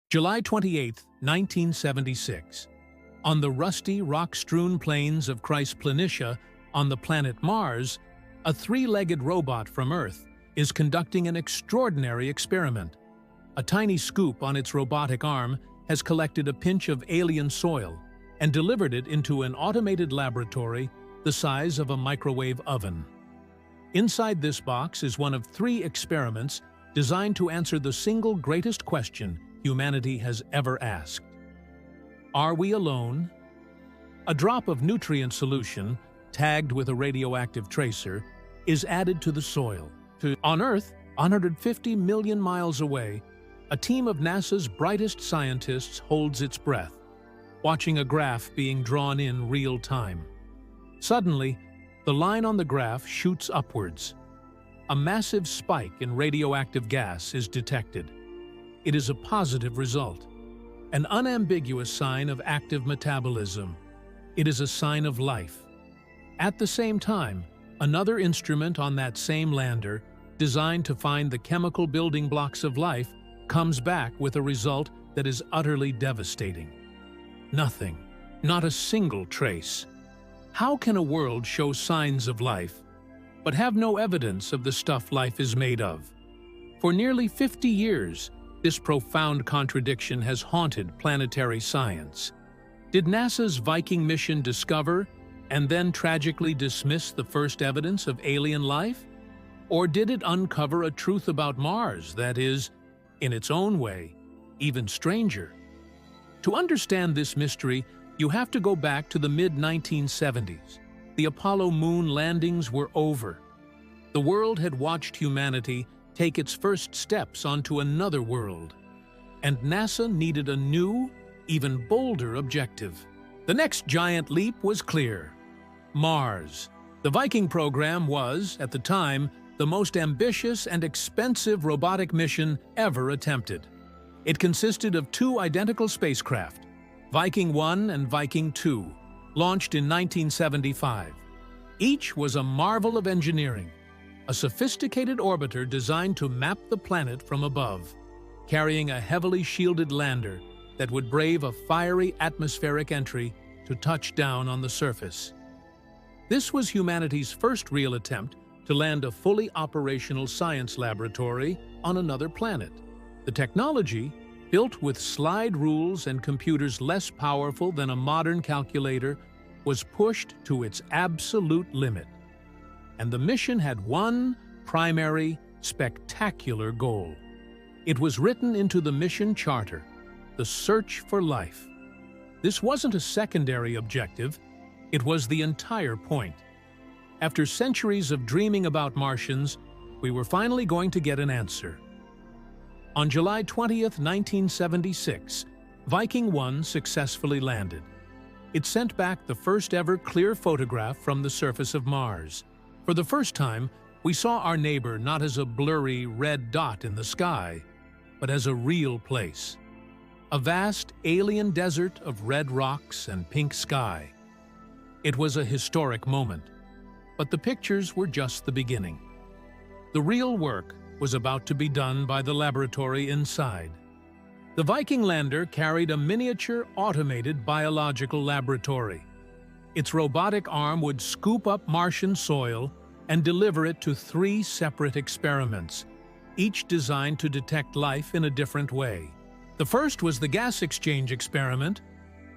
July 28, 1976. On the rusty, rock-strewn plains of Planitia on the planet Mars, a three-legged robot from Earth is conducting an extraordinary experiment. A tiny scoop on its robotic arm has collected a pinch of alien soil and delivered it into an automated laboratory the size of a microwave oven. Inside this box is one of three experiments designed to answer the single greatest question humanity has ever asked. Are we alone? A drop of nutrient solution, tagged with a radioactive tracer, is added to the soil. On Earth, 150 million miles away, a team of NASA's brightest scientists holds its breath, watching a graph being drawn in real time. Suddenly, the line on the graph shoots upwards. A massive spike in radioactive gas is detected. It is a positive result, an unambiguous sign of active metabolism. It is a sign of life. At the same time, another instrument on that same lander, designed to find the chemical building blocks of life, comes back with a result that is utterly devastating. Nothing, not a single trace. How can a world show signs of life, but have no evidence of the stuff life is made of? For nearly 50 years, this profound contradiction has haunted planetary science. Did NASA's Viking mission discover and then tragically dismiss the first evidence of alien life? Or did it uncover a truth about Mars that is, in its own way, even stranger? To understand this mystery, you have to go back to the mid-1970s. The Apollo moon landings were over. The world had watched humanity take its first steps onto another world, and NASA needed a new, even bolder objective. The next giant leap was clear: Mars. The Viking program was, at the time, the most ambitious and expensive robotic mission ever attempted. It consisted of two identical spacecraft, Viking 1 and Viking 2, launched in 1975. Each was a marvel of engineering, a sophisticated orbiter designed to map the planet from above, carrying a heavily shielded lander that would brave a fiery atmospheric entry to touch down on the surface. This was humanity's first real attempt to land a fully operational science laboratory on another planet. The technology, built with slide rules and computers less powerful than a modern calculator, was pushed to its absolute limit. And the mission had one primary, spectacular goal. It was written into the mission charter: the search for life. This wasn't a secondary objective, it was the entire point. After centuries of dreaming about Martians, we were finally going to get an answer. On July 20th, 1976, Viking 1 successfully landed. It sent back the first ever clear photograph from the surface of Mars. For the first time, we saw our neighbor not as a blurry red dot in the sky, but as a real place. A vast alien desert of red rocks and pink sky. It was a historic moment, but the pictures were just the beginning. The real work was about to be done by the laboratory inside. The Viking lander carried a miniature automated biological laboratory. Its robotic arm would scoop up Martian soil and deliver it to three separate experiments, each designed to detect life in a different way. The first was the gas exchange experiment.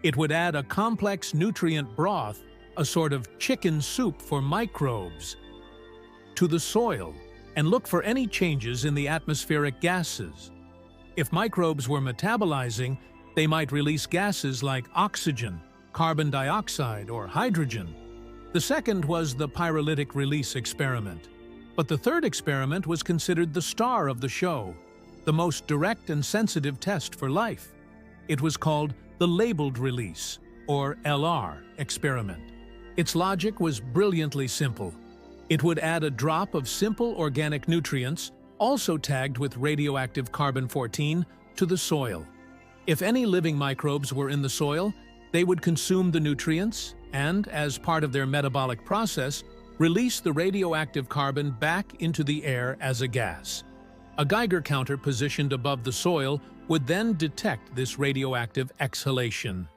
It would add a complex nutrient broth, a sort of chicken soup for microbes, to the soil and look for any changes in the atmospheric gases. If microbes were metabolizing, they might release gases like oxygen, carbon dioxide, or hydrogen. The second was the pyrolytic release experiment. But the third experiment was considered the star of the show, the most direct and sensitive test for life. It was called the labeled release, or LR, experiment. Its logic was brilliantly simple. It would add a drop of simple organic nutrients, also tagged with radioactive carbon-14, to the soil. If any living microbes were in the soil, they would consume the nutrients and, as part of their metabolic process, release the radioactive carbon back into the air as a gas. A Geiger counter positioned above the soil would then detect this radioactive exhalation.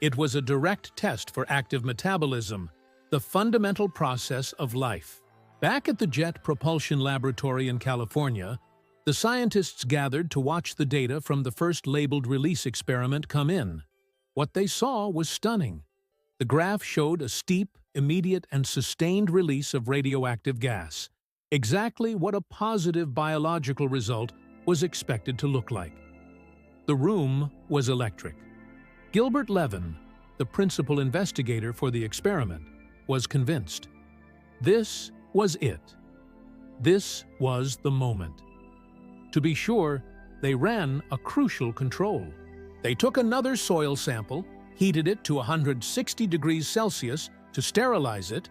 It was a direct test for active metabolism, the fundamental process of life. Back at the Jet Propulsion Laboratory in California, the scientists gathered to watch the data from the first labeled release experiment come in. What they saw was stunning. The graph showed a steep, immediate, and sustained release of radioactive gas, exactly what a positive biological result was expected to look like. The room was electric. Gilbert Levin, the principal investigator for the experiment, was convinced. This was it. This was the moment. To be sure, they ran a crucial control. They took another soil sample, heated it to 160 degrees Celsius to sterilize it,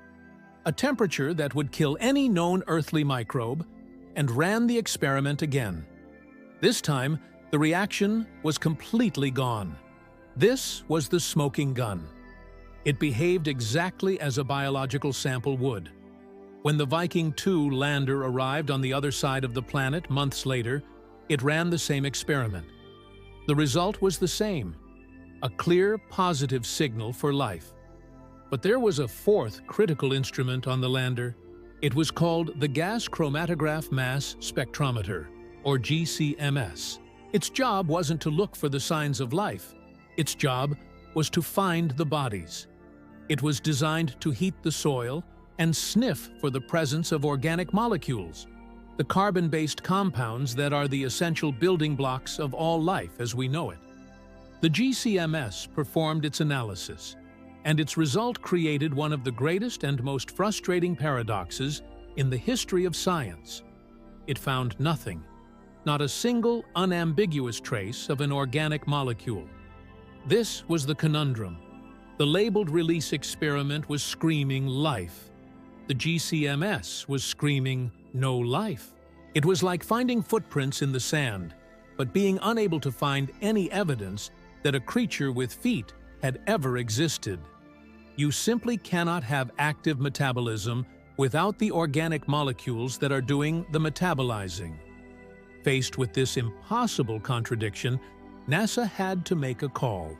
a temperature that would kill any known earthly microbe, and ran the experiment again. This time, the reaction was completely gone. This was the smoking gun. It behaved exactly as a biological sample would. When the Viking 2 lander arrived on the other side of the planet months later, it ran the same experiment. The result was the same, a clear positive signal for life. But there was a fourth critical instrument on the lander. It was called the Gas Chromatograph Mass Spectrometer, or GCMS. Its job wasn't to look for the signs of life. Its job was to find the bodies. It was designed to heat the soil and sniff for the presence of organic molecules, the carbon-based compounds that are the essential building blocks of all life as we know it. The GCMS performed its analysis, and its result created one of the greatest and most frustrating paradoxes in the history of science. It found nothing, not a single unambiguous trace of an organic molecule. This was the conundrum. The labeled release experiment was screaming life. The GCMS was screaming no life. It was like finding footprints in the sand, but being unable to find any evidence that a creature with feet had ever existed. You simply cannot have active metabolism without the organic molecules that are doing the metabolizing. Faced with this impossible contradiction, NASA had to make a call.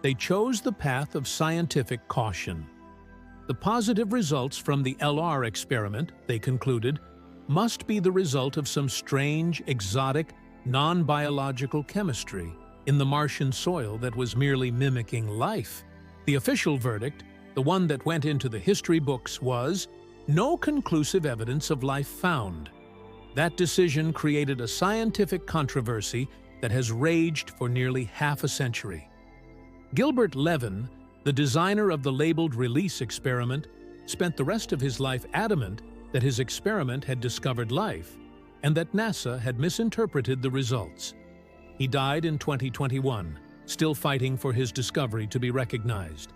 They chose the path of scientific caution. The positive results from the LR experiment, they concluded, must be the result of some strange, exotic, non-biological chemistry in the Martian soil that was merely mimicking life. The official verdict, the one that went into the history books, was no conclusive evidence of life found. That decision created a scientific controversy that has raged for nearly half a century. Gilbert Levin, the designer of the labeled release experiment, spent the rest of his life adamant that his experiment had discovered life and that NASA had misinterpreted the results. He died in 2021, still fighting for his discovery to be recognized.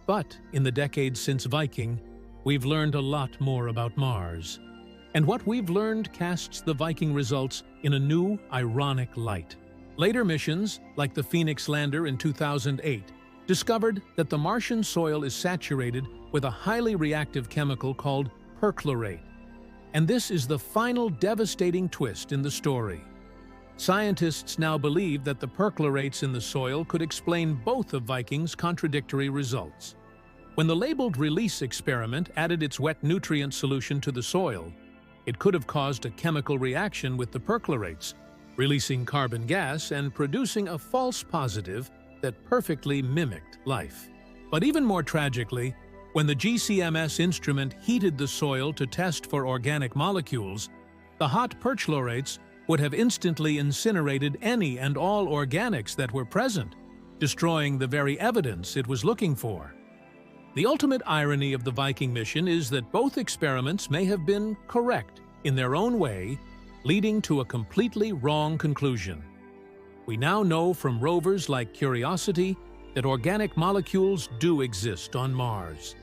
But in the decades since Viking, we've learned a lot more about Mars. And what we've learned casts the Viking results in a new, ironic light. Later missions, like the Phoenix lander in 2008, discovered that the Martian soil is saturated with a highly reactive chemical called perchlorate. And this is the final devastating twist in the story. Scientists now believe that the perchlorates in the soil could explain both of Viking's contradictory results. When the labeled release experiment added its wet nutrient solution to the soil, it could have caused a chemical reaction with the perchlorates, releasing carbon gas and producing a false positive that perfectly mimicked life. But even more tragically, when the GCMS instrument heated the soil to test for organic molecules, the hot perchlorates would have instantly incinerated any and all organics that were present, destroying the very evidence it was looking for. The ultimate irony of the Viking mission is that both experiments may have been correct in their own way, leading to a completely wrong conclusion. We now know from rovers like Curiosity that organic molecules do exist on Mars.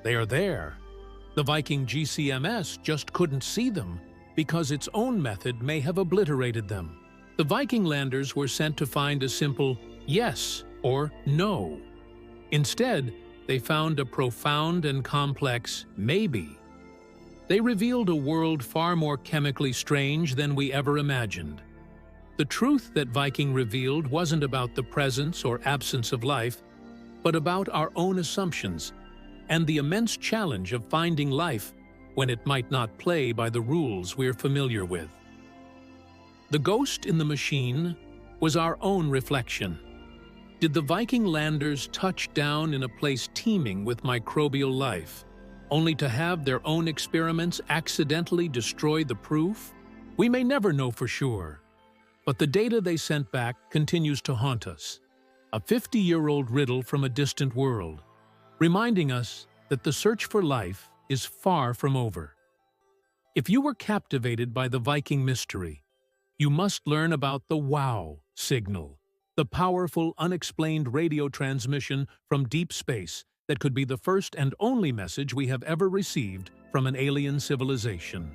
They are there. The Viking GCMS just couldn't see them because its own method may have obliterated them. The Viking landers were sent to find a simple yes or no. Instead, they found a profound and complex maybe. They revealed a world far more chemically strange than we ever imagined. The truth that Viking revealed wasn't about the presence or absence of life, but about our own assumptions and the immense challenge of finding life when it might not play by the rules we're familiar with. The ghost in the machine was our own reflection. Did the Viking landers touch down in a place teeming with microbial life, only to have their own experiments accidentally destroy the proof? We may never know for sure, but the data they sent back continues to haunt us, a 50-year-old riddle from a distant world, reminding us that the search for life is far from over. If you were captivated by the Viking mystery, you must learn about the WOW signal, the powerful, unexplained radio transmission from deep space that could be the first and only message we have ever received from an alien civilization.